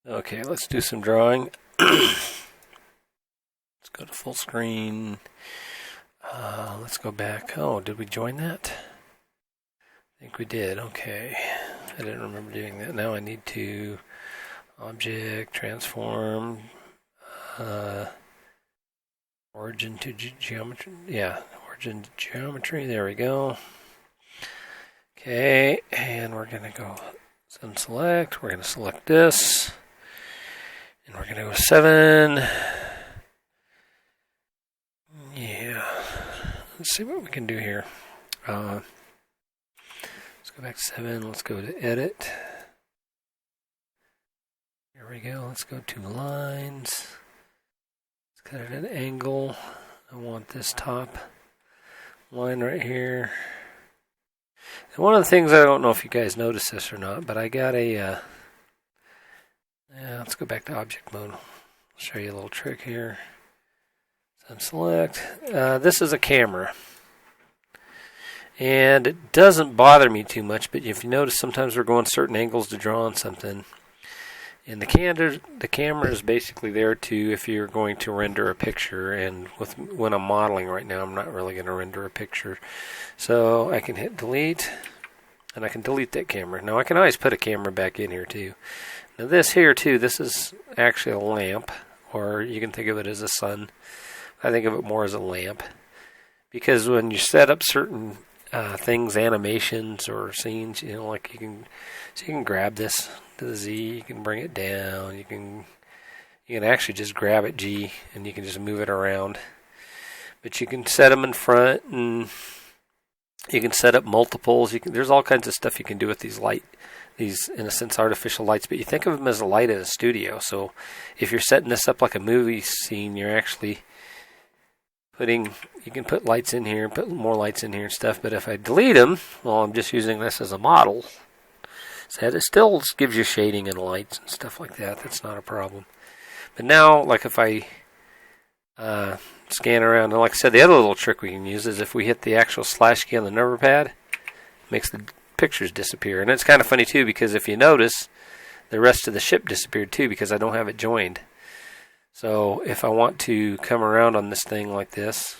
Okay, let's do some drawing. Let's go to full screen. Let's go back. Oh, did we join that? I think we did. Okay. I didn't remember doing that. Now I need to object, transform, origin to geometry. Yeah, origin to geometry. There we go. Okay, and we're going to go unselect. We're going to select this. And we're going to go 7. Yeah. Let's see what we can do here. Let's go back to 7. Let's go to edit. Here we go. Let's go to lines. Let's cut it at an angle. I want this top line right here. And one of the things, I don't know if you guys noticed this or not, but I got a... let's go back to object mode. I'll show you a little trick here. Unselect. This is a camera. And it doesn't bother me too much, but if you notice, sometimes we're going certain angles to draw on something. And the camera is basically there to, if you're going to render a picture, and when I'm modeling right now, I'm not really going to render a picture. So I can hit delete, and I can delete that camera. Now I can always put a camera back in here too. Now this here too, this is actually a lamp, or you can think of it as a sun. I think of it more as a lamp, because when you set up certain things, animations or scenes, like you can grab this to the Z, you can bring it down, you can actually just grab it G, and you can just move it around. But you can set them in front, and you can set up multiples. There's all kinds of stuff you can do with these in a sense, artificial lights, but you think of them as a light at a studio. So if you're setting this up like a movie scene, you're actually you can put lights in here, put more lights in here and stuff, but if I delete them, well, I'm just using this as a model. So it still gives you shading and lights and stuff like that. That's not a problem. But now, like if I scan around, and like I said, the other little trick we can use is if we hit the actual slash key on the number pad, it makes the pictures disappear. And it's kind of funny too, because if you notice, the rest of the ship disappeared too, because I don't have it joined. So if I want to come around on this thing like this,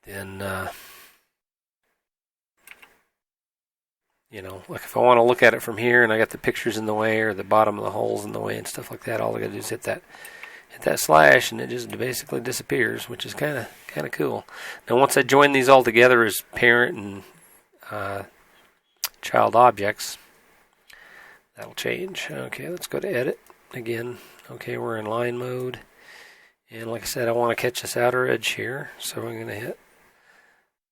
then like if I want to look at it from here and I got the pictures in the way or the bottom of the holes in the way and stuff like that, all I got to do is hit that slash, and it just basically disappears, which is kind of cool. Now once I join these all together as parent and child objects, that'll change. Okay, let's go to edit again. Okay, we're in line mode, and like I said, I want to catch this outer edge here, so I'm going to hit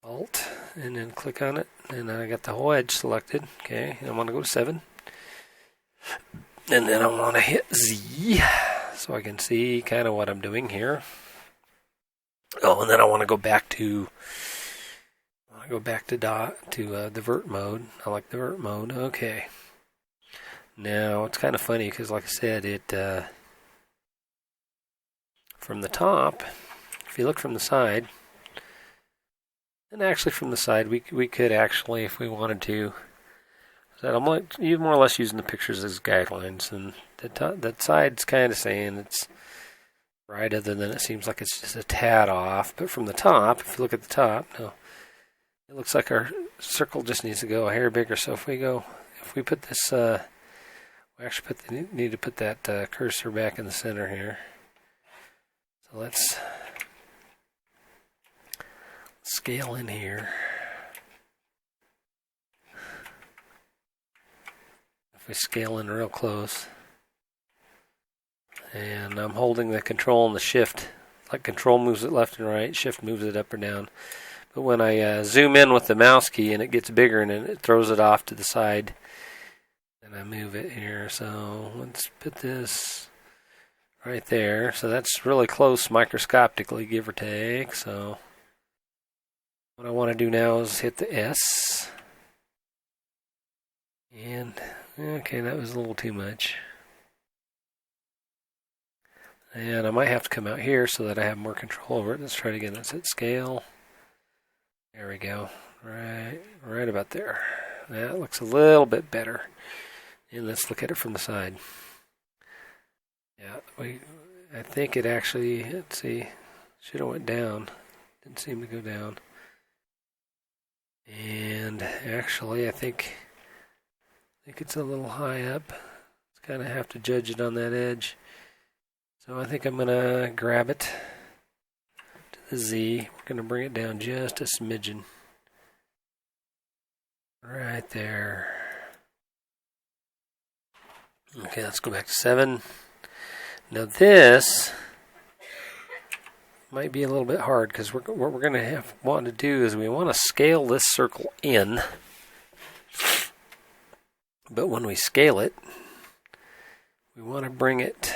Alt and then click on it, and I got the whole edge selected. Okay, and I want to go to 7, and then I want to hit Z so I can see kind of what I'm doing here. Oh, and then I want to go back to the vert mode. I like the vert mode. Okay. Now it's kind of funny because, like I said, it from the top. If you look from the side, and actually from the side, we could actually, if we wanted to. I'm like more or less using the pictures as guidelines, and that side's kind of saying it's right, other than it seems like it's just a tad off. But from the top, if you look at the top, no, it looks like our circle just needs to go a hair bigger. So if we put this, we actually need to put that cursor back in the center here. So let's scale in here. If we scale in real close, and I'm holding the control and the shift, like control moves it left and right, shift moves it up or down. But when I zoom in with the mouse key and it gets bigger and then it throws it off to the side, and I move it here. So let's put this right there. So that's really close microscopically, give or take. So what I want to do now is hit the S. And okay, that was a little too much. And I might have to come out here so that I have more control over it. Let's try it again. Let's hit scale. There we go. Right about there. That looks a little bit better. And let's look at it from the side. Yeah, I think it actually, let's see, should have went down. Didn't seem to go down. And actually, I think it's a little high up. It's kind of have to judge it on that edge. So I think I'm going to grab it to the Z. We're going to bring it down just a smidgen. Right there. Okay, let's go back to 7. Now this might be a little bit hard because what we're going to want to do is we want to scale this circle in. But when we scale it, we want to bring it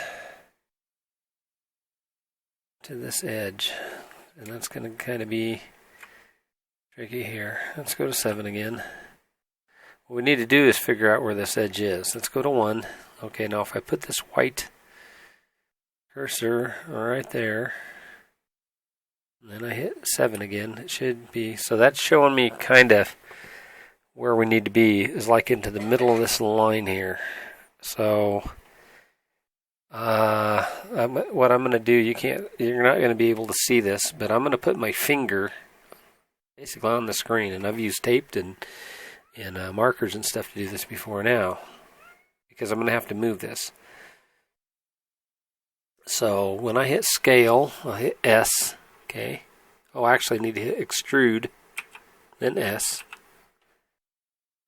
to this edge. And that's going to kind of be tricky here. Let's go to 7 again. What we need to do is figure out where this edge is. Let's go to 1. Okay, now if I put this white cursor right there, and then I hit 7 again, it should be, so that's showing me kind of where we need to be, is like into the middle of this line here. So what I'm going to do, you're not going to be able to see this, but I'm going to put my finger basically on the screen, and I've used tape and markers and stuff to do this before now, because I'm going to have to move this. So when I hit scale, I'll hit S, okay. Oh, actually I need to hit extrude, then S.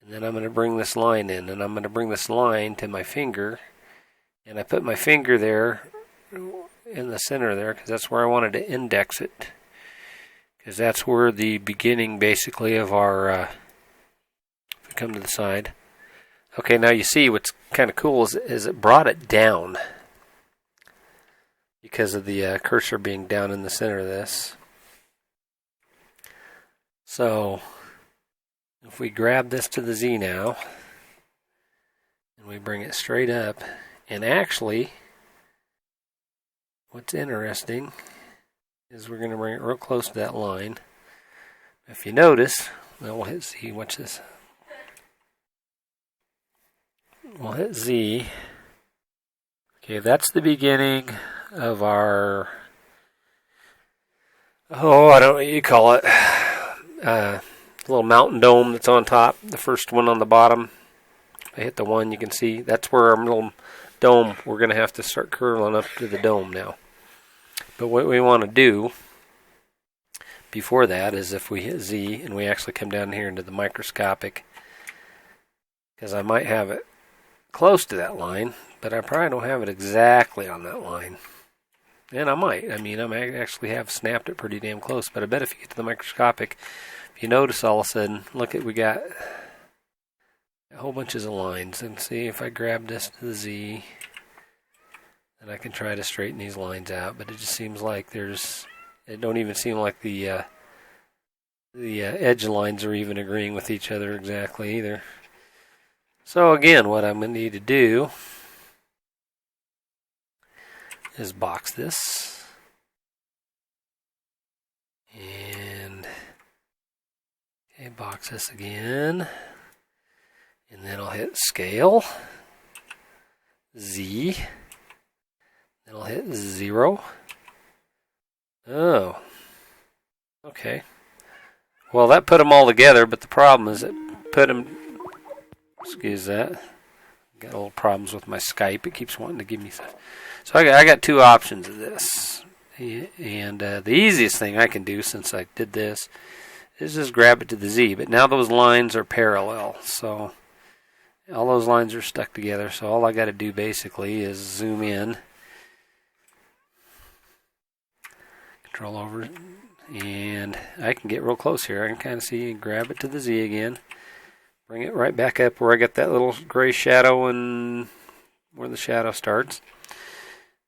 And then I'm going to bring this line in, and I'm going to bring this line to my finger, and I put my finger there in the center there because that's where I wanted to index it, because that's where the beginning basically of our, if we come to the side. Okay, now you see what's kind of cool is it brought it down because of the cursor being down in the center of this. So if we grab this to the Z now, and we bring it straight up, and actually, what's interesting is we're going to bring it real close to that line. If you notice, now we'll hit Z, watch this. We'll hit Z. Okay, that's the beginning of our, I don't know what you call it, little mountain dome that's on top, the first one on the bottom. If I hit the 1, you can see that's where our little dome, we're going to have to start curling up to the dome now. But what we want to do before that is if we hit Z and we actually come down here into the microscopic, because I might have it close to that line, but I probably don't have it exactly on that line. And I might. I mean, I might actually have snapped it pretty damn close, but I bet if you get to the microscopic, if you notice all of a sudden, look at, we got a whole bunches of lines. And see if I grab this to the Z, and I can try to straighten these lines out, but it just seems like it don't even seem like the edge lines are even agreeing with each other exactly either. So again, what I'm going to need to do is box this, and box this again, and then I'll hit scale, Z, then I'll hit 0. Oh, okay. Well, that put them all together, but the problem is it put them, excuse that, got little problems with my Skype. It keeps wanting to give me stuff. So I got 2 options of this, and the easiest thing I can do since I did this is just grab it to the Z. But now those lines are parallel, so all those lines are stuck together. So all I got to do basically is zoom in, control over, and I can get real close here. I can kind of see and grab it to the Z again, bring it right back up where I got that little gray shadow and where the shadow starts.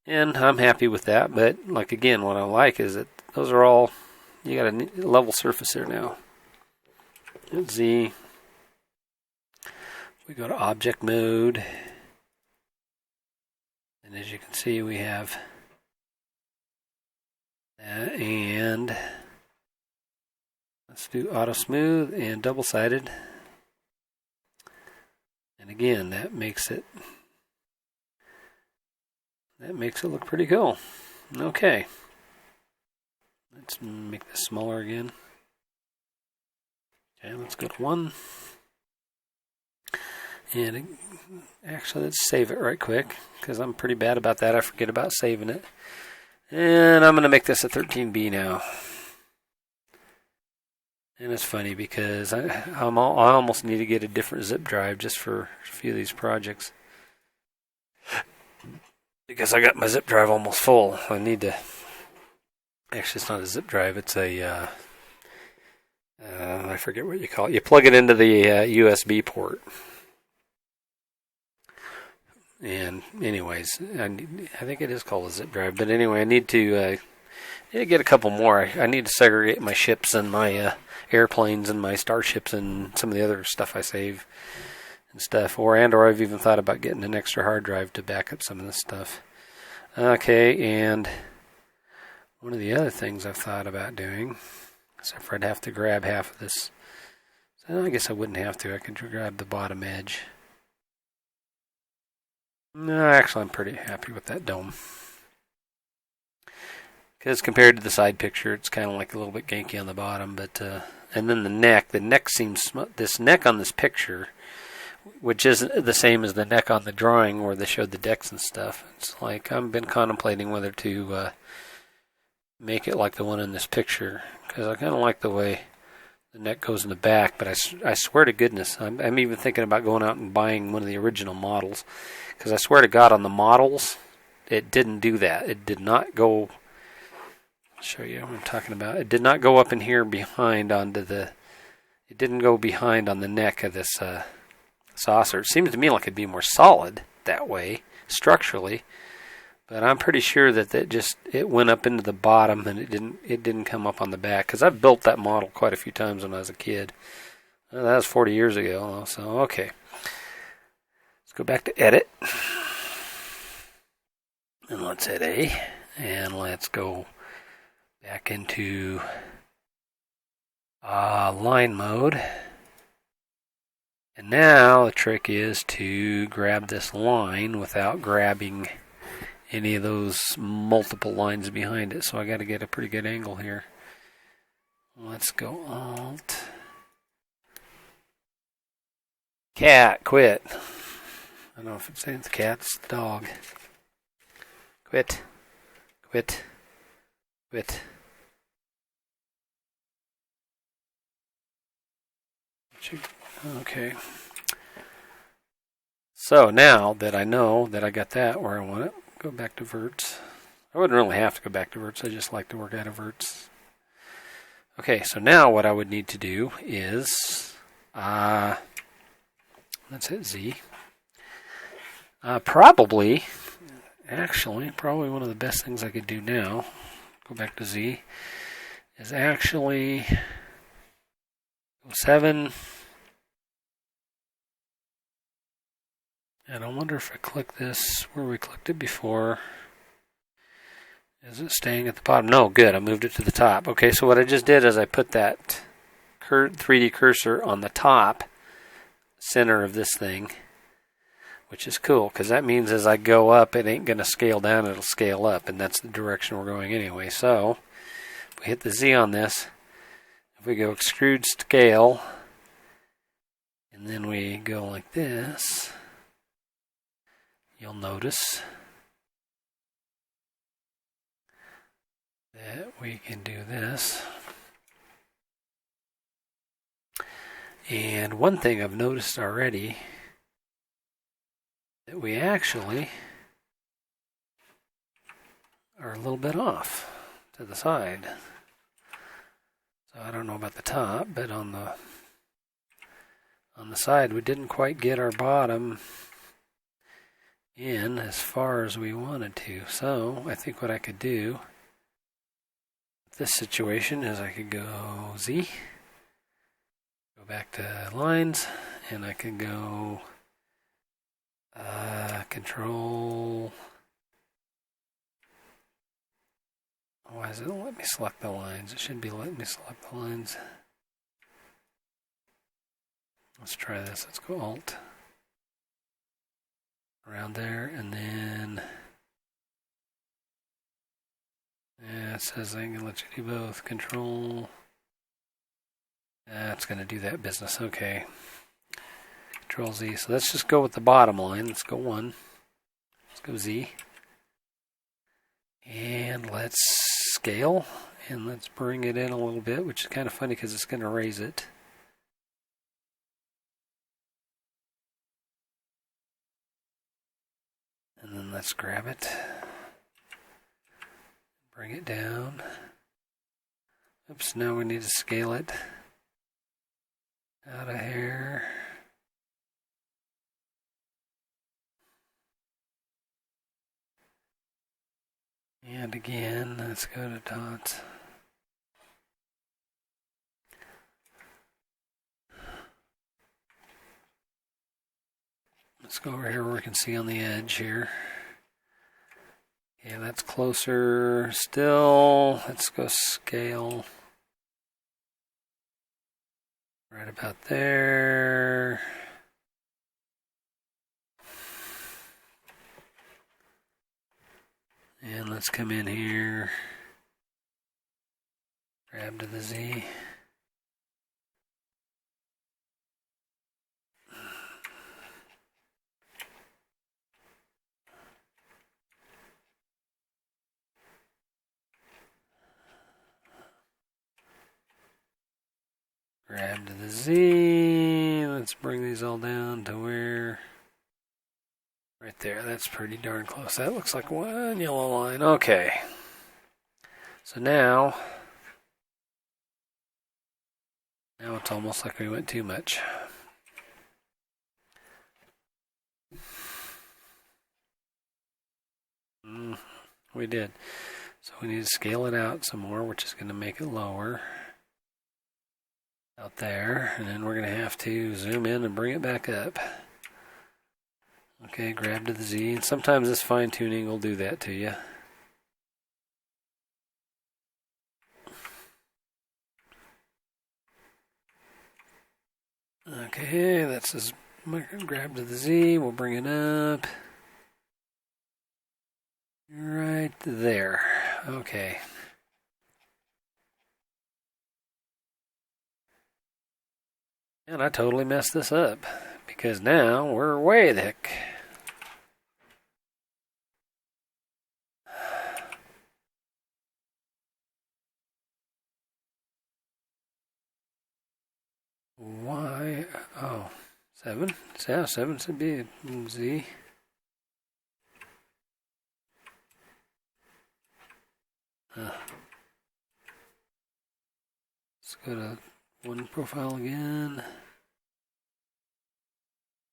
And I'm happy with that, but like again, what I like is that those are all, you got a level surface there now. Hit Z. We go to object mode, and as you can see, we have that, and let's do auto smooth and double sided. And again, that makes it look pretty cool. Okay. Let's make this smaller again. Okay, let's go to 1. And actually, let's save it right quick, because I'm pretty bad about that. I forget about saving it. And I'm going to make this a 13B now. And it's funny because I almost need to get a different zip drive just for a few of these projects. Because I got my zip drive almost full. I need to... Actually, it's not a zip drive. It's a... I forget what you call it. You plug it into the USB port. And anyways, I think it is called a zip drive. But anyway, I need to get a couple more. I need to segregate my ships and my airplanes and my starships and some of the other stuff I save and stuff. Or I've even thought about getting an extra hard drive to back up some of this stuff. Okay, and one of the other things I've thought about doing, except for I'd have to grab half of this. So I guess I wouldn't have to. I could grab the bottom edge. No, actually, I'm pretty happy with that dome. Because compared to the side picture, it's kind of like a little bit ganky on the bottom. But and then the neck seems... This neck on this picture, which isn't the same as the neck on the drawing where they showed the decks and stuff. It's like I've been contemplating whether to make it like the one in this picture. Because I kind of like the way the neck goes in the back. But I swear to goodness, I'm even thinking about going out and buying one of the original models. Because I swear to God, on the models, it didn't do that. It did not go... I'll show you what I'm talking about. It did not go up in here behind onto the... It didn't go behind on the neck of this saucer. It seems to me like it'd be more solid that way, structurally. But I'm pretty sure that it went up into the bottom and it didn't come up on the back. Because I've built that model quite a few times when I was a kid. That was 40 years ago. So, okay. Go back to edit, and let's hit A, and let's go back into line mode. And now the trick is to grab this line without grabbing any of those multiple lines behind it. So I got to get a pretty good angle here. Let's go Alt. Cat, quit. I don't know if it's saying the cat, it's the dog. Quit. Quit. Quit. Okay. So now that I know that I got that where I want it, go back to verts. I wouldn't really have to go back to verts. I just like to work out of verts. Okay, so now what I would need to do is, let's hit Z. Probably one of the best things I could do now, go back to Z, is actually 7. And I wonder if I click this where we clicked it before. Is it staying at the bottom? No, good. I moved it to the top. Okay, so what I just did is I put that 3D cursor on the top center of this thing. Which is cool, because that means as I go up, it ain't going to scale down, it'll scale up, and that's the direction we're going anyway. So, if we hit the Z on this, if we go extrude scale, and then we go like this, you'll notice that we can do this. And one thing I've noticed already, that we actually are a little bit off to the side. So I don't know about the top, but on the side we didn't quite get our bottom in as far as we wanted to. So I think what I could do with this situation is I could go Z, go back to lines, and I could go control. Why does it let me select the lines? It should be letting me select the lines. Let's try this. Let's go Alt. around there, and then it says I'm gonna let you do both. Control. That's gonna do that business. Okay. Control Z. So let's just go with the bottom line. Let's go 1. Let's go Z. And let's scale. And let's bring it in a little bit, which is kind of funny because it's going to raise it. And then let's grab it. Bring it down. Oops, now we need to scale it. Out of here. And again, let's go to dots. Let's go over here where we can see on the edge here. Yeah, that's closer still. Let's go scale. Right about there. And let's come in here. Grab to the Z. Grab to the Z. Let's bring these all down to where... Right there, that's pretty darn close. That looks like one yellow line. Okay. So now it's almost like we went too much. We did. So we need to scale it out some more, which is going to make it lower. Out there. And then we're going to have to zoom in and bring it back up. Okay, grab to the Z. And sometimes this fine tuning will do that to you. Okay, that's just grab to the Z. We'll bring it up. Right there. Okay. And I totally messed this up because now we're way the heck. Why? Oh, 7. Yeah, 7 should be Z. Let's go to one profile again.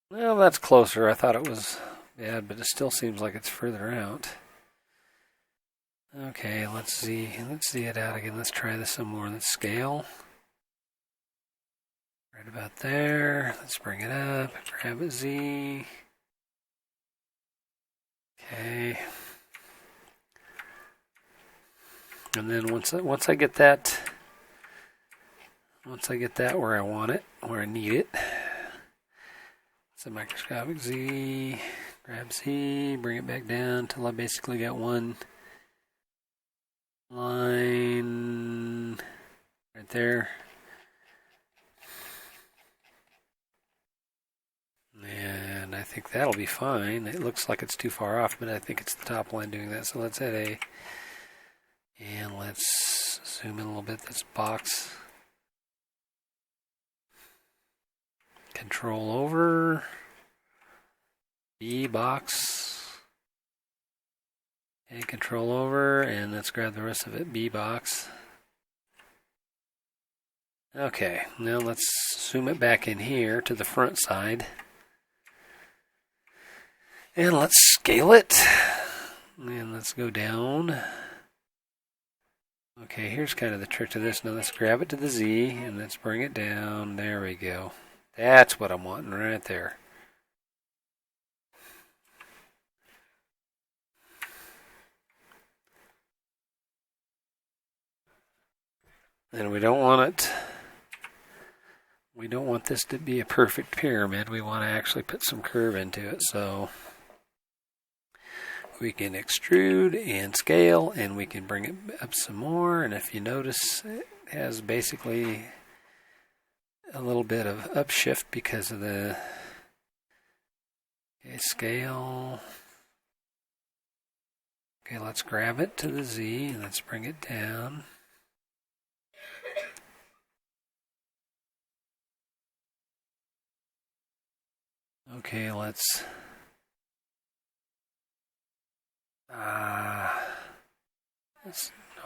Well, that's closer. I thought it was bad, but it still seems like it's further out. Okay, let's see it out again. Let's try this some more. Let's scale. Right about there. Let's bring it up. Grab a Z. Okay. And then once I get that where I want it, where I need it, it's a microscopic Z. Grab Z. Bring it back down till I basically got one line right there. And I think that'll be fine. It looks like it's too far off, but I think it's the top line doing that. So let's hit A. And let's zoom in a little bit. This box. Control over. B box. Okay, control over. And let's grab the rest of it. B box. Okay, now let's zoom it back in here to the front side. And let's scale it. And let's go down. Okay, here's kind of the trick to this. Now let's grab it to the Z and let's bring it down. There we go. That's what I'm wanting right there. And we don't want this to be a perfect pyramid. We want to actually put some curve into it. So we can extrude and scale, and we can bring it up some more. And if you notice, it has basically a little bit of upshift because of the scale. Okay, let's grab it to the Z and let's bring it down. Okay, let's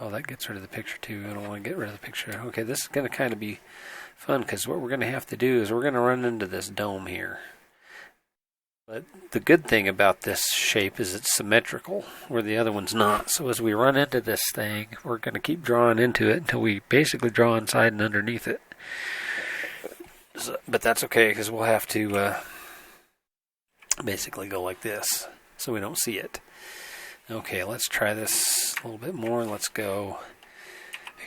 oh, that gets rid of the picture too. I don't want to get rid of the picture. Okay, this is going to kind of be fun because what we're going to have to do is we're going to run into this dome here. But the good thing about this shape is it's symmetrical, where the other one's not. So as we run into this thing, we're going to keep drawing into it until we basically draw inside and underneath it. So, but that's okay because we'll have to basically go like this so we don't see it. Okay, let's try this a little bit more. Let's go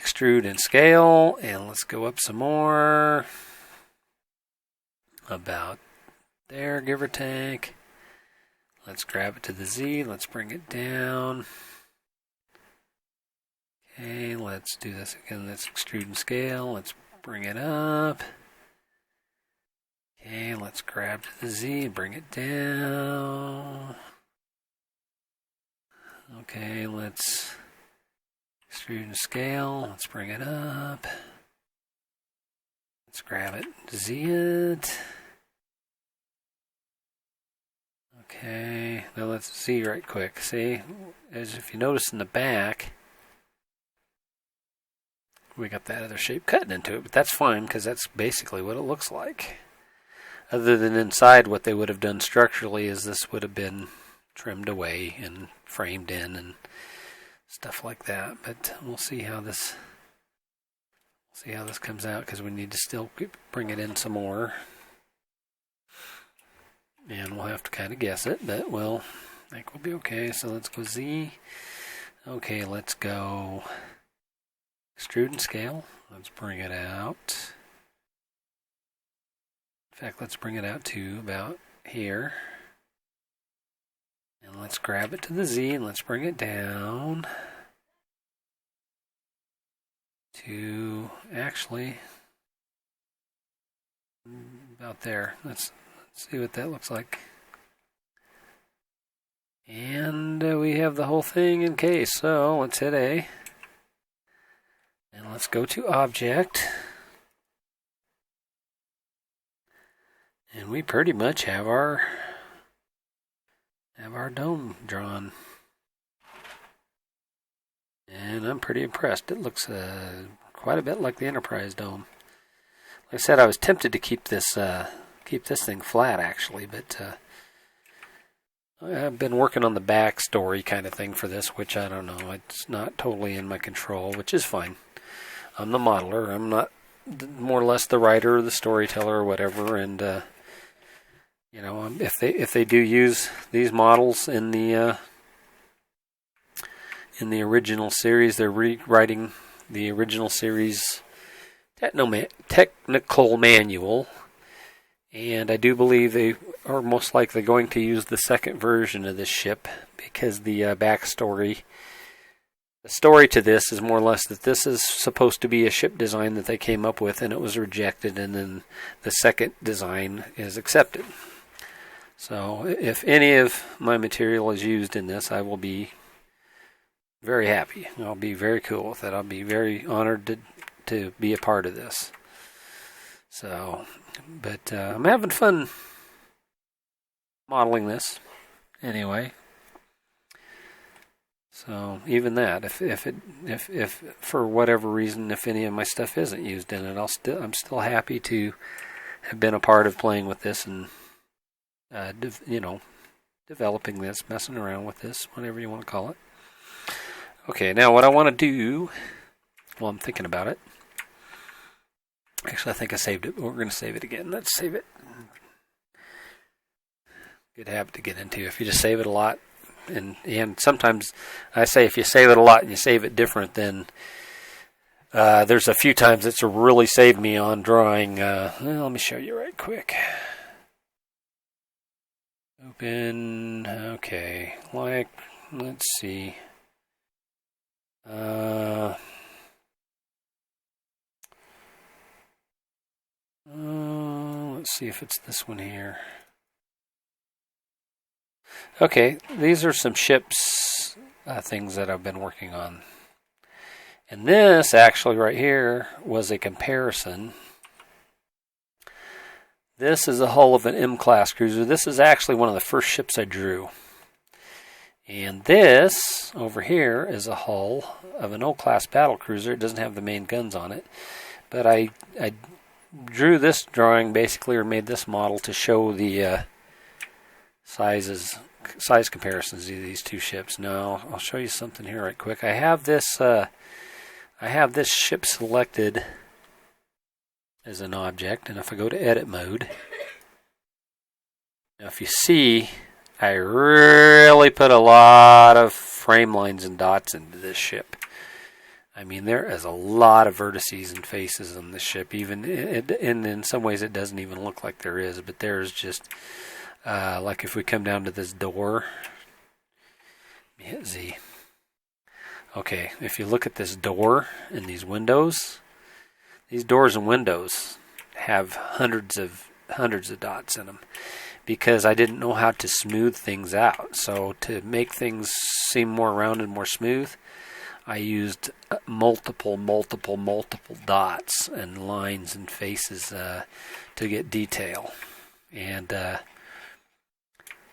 extrude and scale, and let's go up some more. About there, give or take. Let's grab it to the Z. Let's bring it down. Okay, let's do this again. Let's extrude and scale. Let's bring it up. Okay, let's grab to the Z and bring it down. Okay, let's extrude and scale. Let's bring it up. Let's grab it, Z it. Okay, now let's see right quick. See, as if you notice in the back, we got that other shape cutting into it, but that's fine because that's basically what it looks like. Other than inside, what they would have done structurally is this would have been trimmed away and framed in and stuff like that. But we'll see how this comes out because we need to still bring it in some more. And we'll have to kind of guess it, but I think we'll be okay. So let's go Z. Okay, let's go extrude and scale. Let's bring it out. In fact, let's bring it out to about here. And let's grab it to the Z and let's bring it down to actually about there. Let's see what that looks like. And we have the whole thing in case. So let's hit A. And let's go to Object. And we pretty much have our dome drawn. And I'm pretty impressed. It looks quite a bit like the Enterprise dome. Like I said, I was tempted to keep this thing flat actually, but I've been working on the backstory kind of thing for this, which I don't know. It's not totally in my control, which is fine. I'm the modeler. I'm not more or less the writer or the storyteller or whatever. And if they do use these models in the original series, they're rewriting the original series technical manual. And I do believe they are most likely going to use the second version of this ship because the backstory, the story to this is more or less that this is supposed to be a ship design that they came up with and it was rejected, and then the second design is accepted. So if any of my material is used in this, I will be very happy. I'll be very cool with it. I'll be very honored to be a part of this. So, but I'm having fun modeling this anyway. So even that, if for whatever reason, if any of my stuff isn't used in it, I'm still happy to have been a part of playing with this and developing this, messing around with this, whatever you want to call it. Okay, now what I want to do, well, I'm thinking about it. Actually, I think I saved it, but we're going to save it again. Let's save it. Good habit to get into. If you just save it a lot, and sometimes I say if you save it a lot and you save it different, then there's a few times it's really saved me on drawing. Let me show you right quick. Open. Okay, like let's see. Let's see if it's this one here. Okay, these are some ships things that I've been working on. And this actually right here was a comparison. This is the hull of an M-class cruiser. This is actually one of the first ships I drew. And this over here is a hull of an O-class battle cruiser. It doesn't have the main guns on it. But I drew this drawing basically, or made this model to show the size comparisons of these two ships. Now I'll show you something here right quick. I have this ship selected as an object, and if I go to edit mode, now if you see, I really put a lot of frame lines and dots into this ship. I mean, there is a lot of vertices and faces on this ship. Even and in some ways, it doesn't even look like there is, but there's just like if we come down to this door, let me hit Z. Okay, if you look at this door and these windows, these doors and windows have hundreds of dots in them, because I didn't know how to smooth things out. So to make things seem more rounded, more smooth, I used multiple dots and lines and faces to get detail. And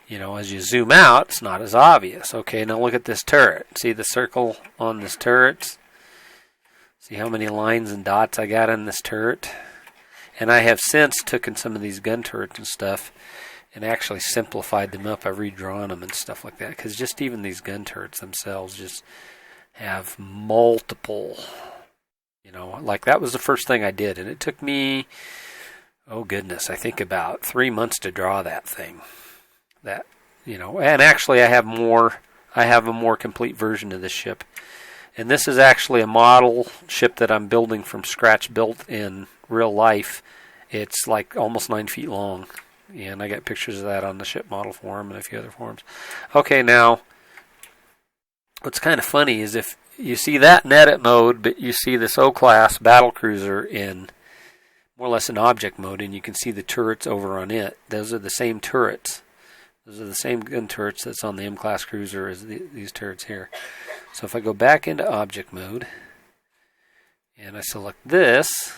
you know, as you zoom out, it's not as obvious. Okay, now look at this turret. See the circle on this turret? See how many lines and dots I got on this turret? And I have since taken some of these gun turrets and stuff and actually simplified them up. I've redrawn them and stuff like that, because just even these gun turrets themselves just have multiple, you know, like that was the first thing I did, and it took me, oh goodness, I think about 3 months to draw that thing. That, you know, and actually I have a more complete version of this ship. And this is actually a model ship that I'm building from scratch, built in real life. It's like almost 9 feet long. And I got pictures of that on the ship model forum and a few other forums. Okay, now, what's kind of funny is if you see that in edit mode, but you see this O-class battle cruiser in more or less in object mode, and you can see the turrets over on it. Those are the same turrets. Those are the same gun turrets that's on the M-class cruiser as these turrets here. So if I go back into object mode and I select this,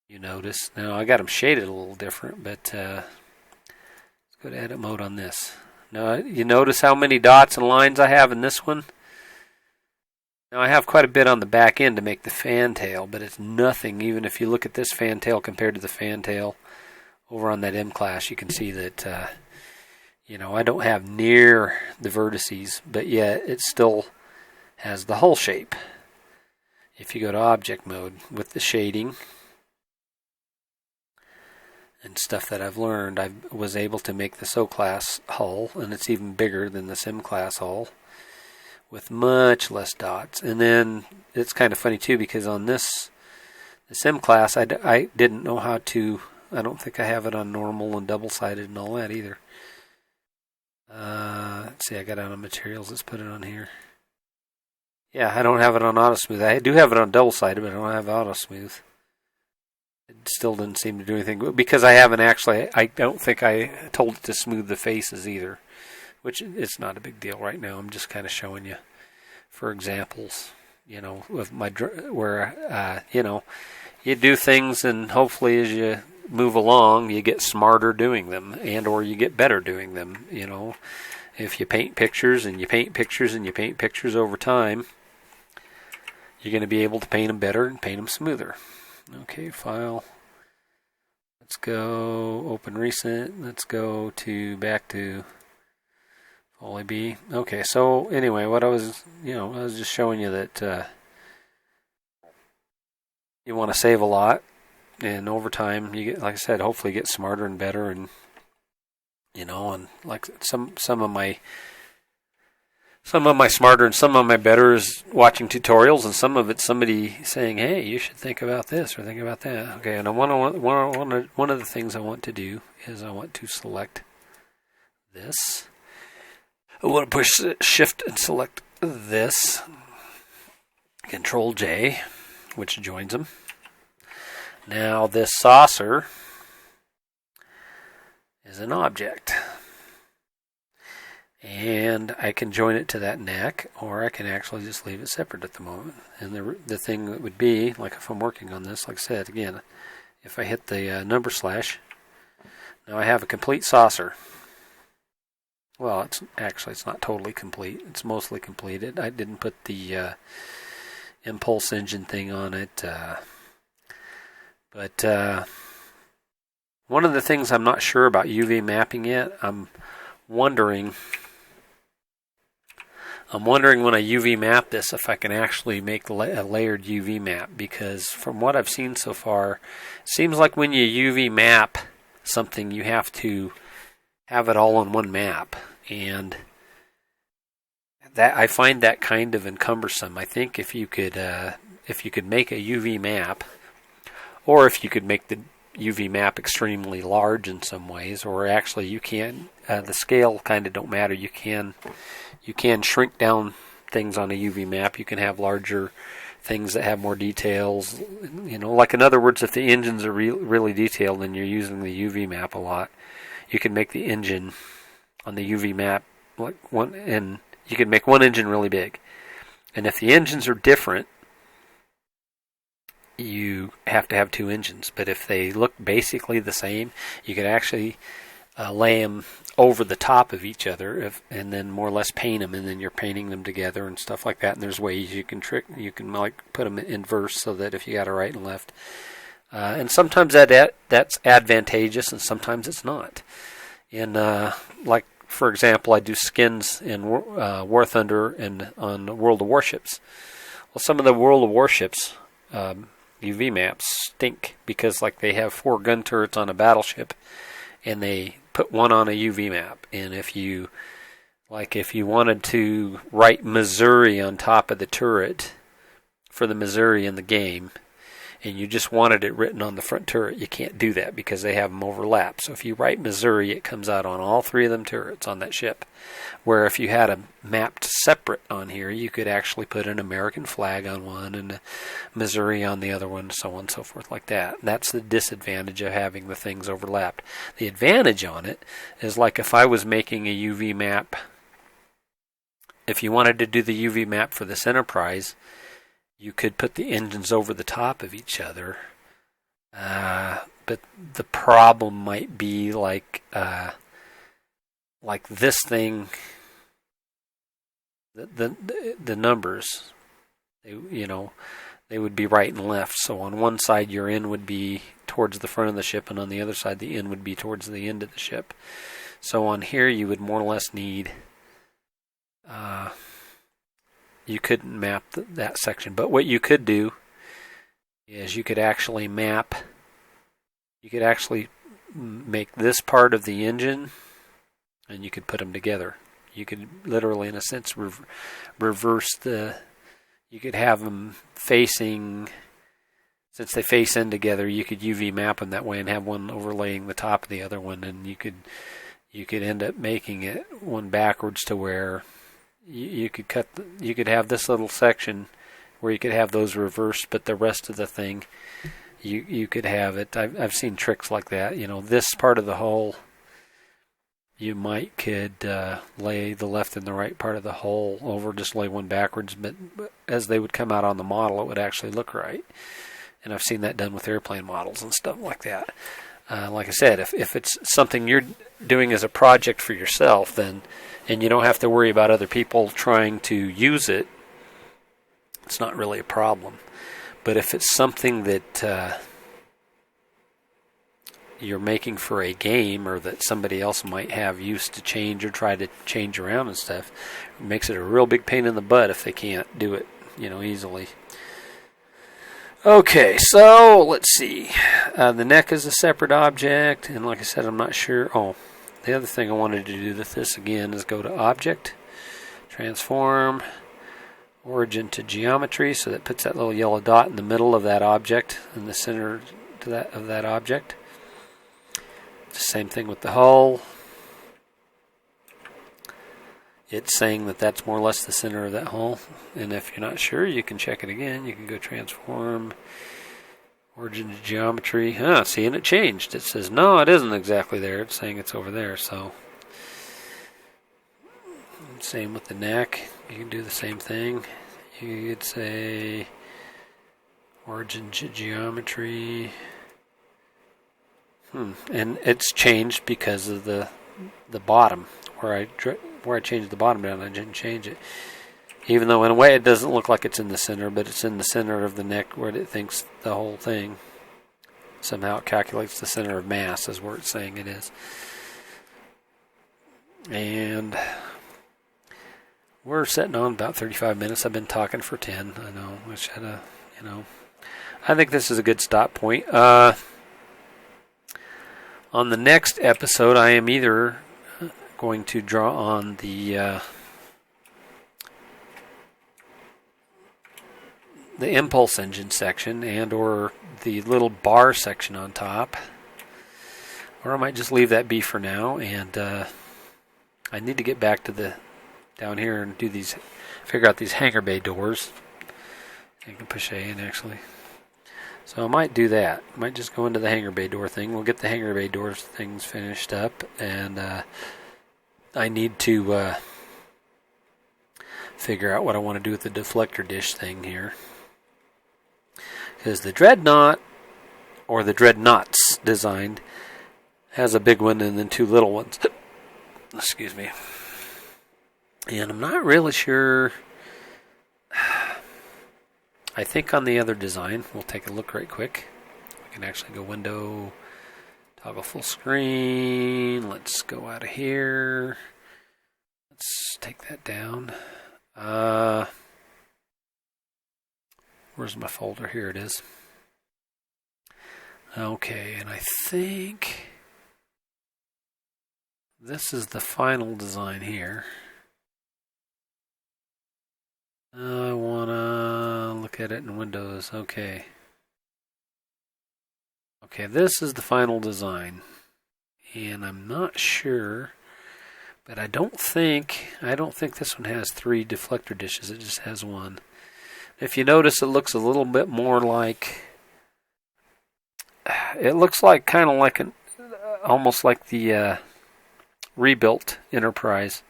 you notice, now I got them shaded a little different, but let's go to edit mode on this. Now you notice how many dots and lines I have in this one? Now I have quite a bit on the back end to make the fantail, but it's nothing. Even if you look at this fantail compared to the fantail over on that M-class, you can see that you know, I don't have near the vertices, but yet it still has the hull shape. If you go to object mode with the shading and stuff that I've learned, I was able to make this O-class hull, and it's even bigger than this M-class hull, with much less dots. And then it's kind of funny too, because on this M-class, I didn't know how to, I don't think I have it on normal and double-sided and all that either. Let's see, I got it on materials. Let's put it on here. Yeah, I don't have it on auto smooth. I do have it on double sided, but I don't have auto smooth. It still didn't seem to do anything, because I haven't actually, I don't think I told it to smooth the faces either, which it's not a big deal right now. I'm just kind of showing you for examples, you know, of my, where, you know, you do things, and hopefully as you move along, you get smarter doing them, and or you get better doing them. You know, if you paint pictures and you paint pictures and you paint pictures over time, you're going to be able to paint them better and paint them smoother. Okay, file. Let's go open recent. Let's go to back to Foley B. Okay, so anyway, what I was just showing you that you want to save a lot. And over time, you get, like I said, hopefully get smarter and better, and you know, and like some of my smarter and some of my better is watching tutorials, and some of it's somebody saying, "Hey, you should think about this or think about that." Okay, and one of the things I want to do is I want to select this. I want to push Shift and select this. Control J, which joins them. Now this saucer is an object. And I can join it to that neck, or I can actually just leave it separate at the moment. And the thing that would be, like if I'm working on this, like I said, again, if I hit the number slash, now I have a complete saucer. Well, it's not totally complete. It's mostly completed. I didn't put the impulse engine thing on it. But one of the things I'm not sure about UV mapping yet, I'm wondering when I UV map this if I can actually make a layered UV map, because from what I've seen so far, it seems like when you UV map something you have to have it all on one map, and that I find that kind of encumbersome. I think if you could make a UV map, or if you could make the UV map extremely large in some ways, or actually you can, the scale kind of don't matter. You can shrink down things on a UV map. You can have larger things that have more details. Like in other words, if the engines are really detailed and you're using the UV map a lot, you can make the engine on the UV map and you can make one engine really big. And if the engines are different, you have to have two engines. But if they look basically the same, you could actually lay them over the top of each other, and then more or less paint them, and then you're painting them together and stuff like that. And there's ways you can like put them in inverse so that if you got a right and left, and sometimes that's advantageous, and sometimes it's not. And like for example, I do skins in War Thunder and on World of Warships. Well, some of the World of Warships UV maps stink because like they have 4 gun turrets on a battleship, and they put one on a UV map. And if you wanted to write Missouri on top of the turret for the Missouri in the game, and you just wanted it written on the front turret, you can't do that because they have them overlapped. So if you write Missouri, it comes out on all 3 of them turrets on that ship. Where if you had them mapped separate on here, you could actually put an American flag on one and a Missouri on the other one, so on and so forth like that. That's the disadvantage of having the things overlapped. The advantage on it is like if I was making a UV map, if you wanted to do the UV map for this Enterprise, you could put the engines over the top of each other. But the problem might be like this thing, the numbers, they would be right and left. So on one side your N would be towards the front of the ship, and on the other side the N would be towards the end of the ship. So on here you would more or less need, you couldn't map that section. But what you could do is you could actually make this part of the engine, and you could put them together. You could literally, in a sense, reverse you could have them facing, since they face in together, you could UV map them that way and have one overlaying the top of the other one, and you could end up making it one backwards to where you could have this little section where you could have those reversed, but the rest of the thing, you could have it. I've seen tricks like that. This part of the hull, you could lay the left and the right part of the hull over, just lay one backwards, but as they would come out on the model, it would actually look right. And I've seen that done with airplane models and stuff like that. Like I said, if it's something you're doing as a project for yourself, then, and you don't have to worry about other people trying to use it, it's not really a problem. But if it's something that you're making for a game, or that somebody else might have used to change or try to change around and stuff, it makes it a real big pain in the butt if they can't do it, easily. Okay, so let's see. The neck is a separate object, and like I said, I'm not sure. Oh, the other thing I wanted to do with this again is go to Object, Transform, Origin to Geometry, so that puts that little yellow dot in the middle of that object, in the center of that object. It's the same thing with the hull. it's saying that that's more or less the center of that hull. And if you're not sure, you can check it again. You can go transform, origin to geometry. See, and it changed. It says, no, it isn't exactly there. It's saying it's over there. So, same with the neck. You can do the same thing. You could say origin to geometry. And it's changed because of the bottom. Where I changed the bottom down, I didn't change it. Even though in a way it doesn't look like it's in the center, but it's in the center of the neck where it thinks the whole thing. Somehow it calculates the center of mass is where it's saying it is. And we're sitting on about 35 minutes. I've been talking for 10. I know. I should have, I think this is a good stop point. On the next episode, I am either going to draw on the impulse engine section and or the little bar section on top, or I might just leave that be for now. And I need to get back to down here and figure out these hangar bay doors. I can push A in actually. So I might do that. I might just go into the hangar bay door thing. We'll get the hangar bay doors things finished up, and I need to figure out what I want to do with the deflector dish thing here. Because the Dreadnought, or the Dreadnoughts designed, has a big one and then two little ones. Excuse me. And I'm not really sure. I think on the other design, we'll take a look right quick. We can actually go window, toggle full screen. Let's go out of here. Let's take that down. Where's my folder? Here it is. Okay, and I think this is the final design here. I want to look at it in Windows. Okay. Okay, this is the final design. And I'm not sure, but I don't think this one has 3 deflector dishes. It just has 1. If you notice, it looks a little bit more like, it looks like kind of like almost like the rebuilt Enterprise.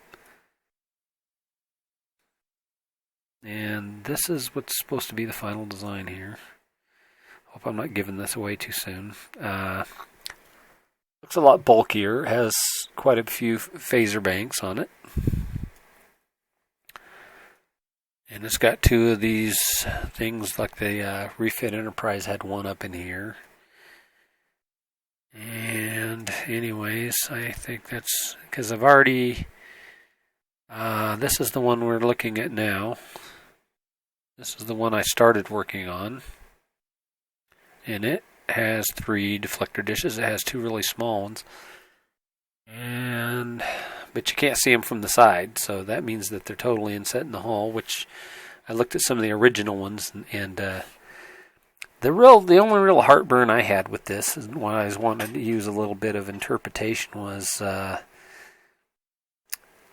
And this is what's supposed to be the final design here. Hope I'm not giving this away too soon. Looks a lot bulkier. It has quite a few phaser banks on it. And it's got 2 of these things like the refit Enterprise had one up in here. And anyways, I think that's because I've already, this is the one we're looking at now. This is the one I started working on. And it has 3 deflector dishes. It has 2 really small ones. But you can't see them from the side, so that means that they're totally inset in the hull, which I looked at some of the original ones, and the only real heartburn I had with this, and why I was wanting to use a little bit of interpretation, was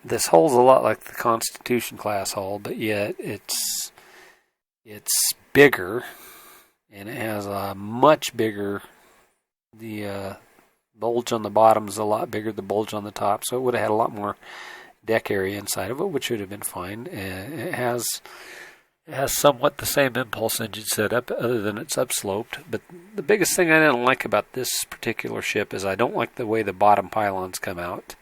this hull's a lot like the Constitution class hull, but yet it's bigger, and it has a much bigger, the bulge on the bottom is a lot bigger than the bulge on the top, so it would have had a lot more deck area inside of it, which would have been fine. It has somewhat the same impulse engine setup, other than it's upsloped. But the biggest thing I didn't like about this particular ship is I don't like the way the bottom pylons come out.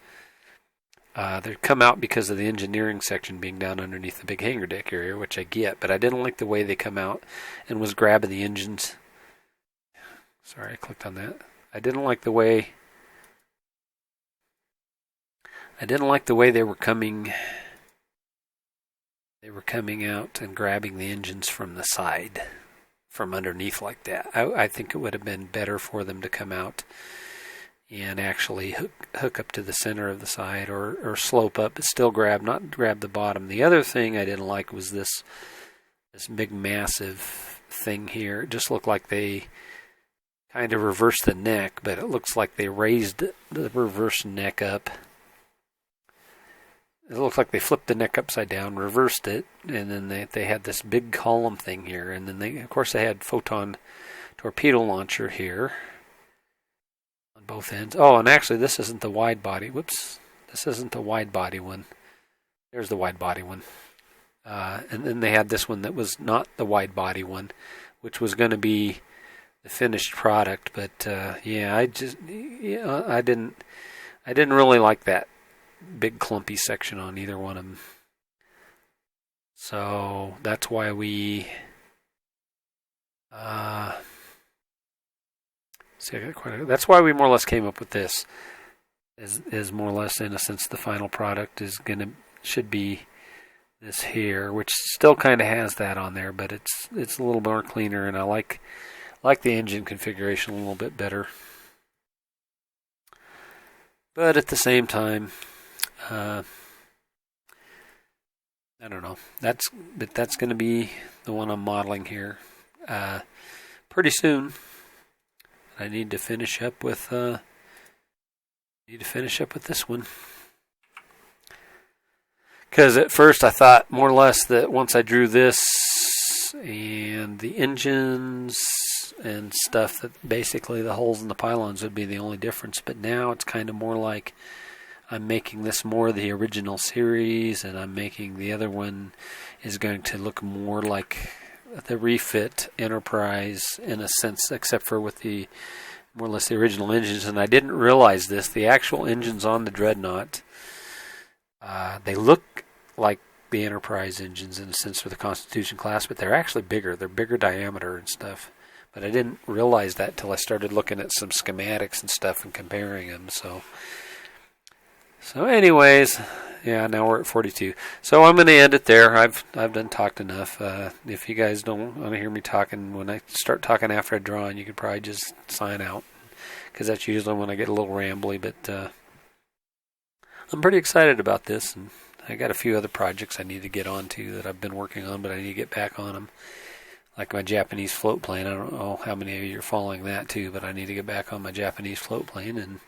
They come out because of the engineering section being down underneath the big hangar deck area, which I get, but I didn't like the way they come out and was grabbing the engines. Sorry, I clicked on that. I didn't like the way they were coming. They were coming out and grabbing the engines from the side, from underneath like that. I think it would have been better for them to come out and actually hook up to the center of the side, or slope up, but still not grab the bottom. The other thing I didn't like was this big massive thing here. It just looked like they kind of reversed the neck, but it looks like they raised the reverse neck up it looks like they flipped the neck upside down, reversed it, and then they had this big column thing here, and then they, of course, they had photon torpedo launcher here on both ends. Oh, and actually, this isn't the wide body. Whoops, this isn't the wide body one. There's the wide body one. And then they had this one that was not the wide body one, which was going to be the finished product. But I didn't really like that big clumpy section on either one of them. So that's why we that's why we more or less came up with this. Is more or less, in a sense, the final product should be this here, which still kind of has that on there, but it's a little more cleaner, and I like the engine configuration a little bit better. But at the same time, I don't know. That's going to be the one I'm modeling here pretty soon. I need to finish up with this one. Because at first I thought more or less that once I drew this and the engines and stuff, that basically the holes in the pylons would be the only difference. But now it's kind of more like I'm making this more the original series, and I'm making the other one is going to look more like the refit Enterprise in a sense, except for with the more or less the original engines. And I didn't realize this. The actual engines on the Dreadnought, they look like the Enterprise engines in a sense for the Constitution class, but they're actually bigger. They're bigger diameter and stuff. But I didn't realize that till I started looking at some schematics and stuff and comparing them. So anyways, yeah, now we're at 42. So I'm going to end it there. I've done talked enough. If you guys don't want to hear me talking, when I start talking after a drawing, you could probably just sign out, because that's usually when I get a little rambly. But I'm pretty excited about this, and I got a few other projects I need to get onto that I've been working on, but I need to get back on them. Like my Japanese float plane. I don't know how many of you are following that too, but I need to get back on my Japanese float plane. And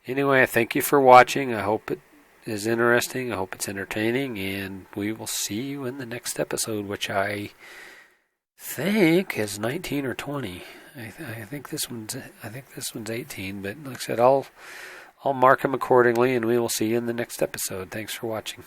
anyway, I thank you for watching. I hope it is interesting. I hope it's entertaining, and we will see you in the next episode, which I think is 19 or 20. I think this one's 18, but like I said, I'll mark them accordingly, and we will see you in the next episode. Thanks for watching.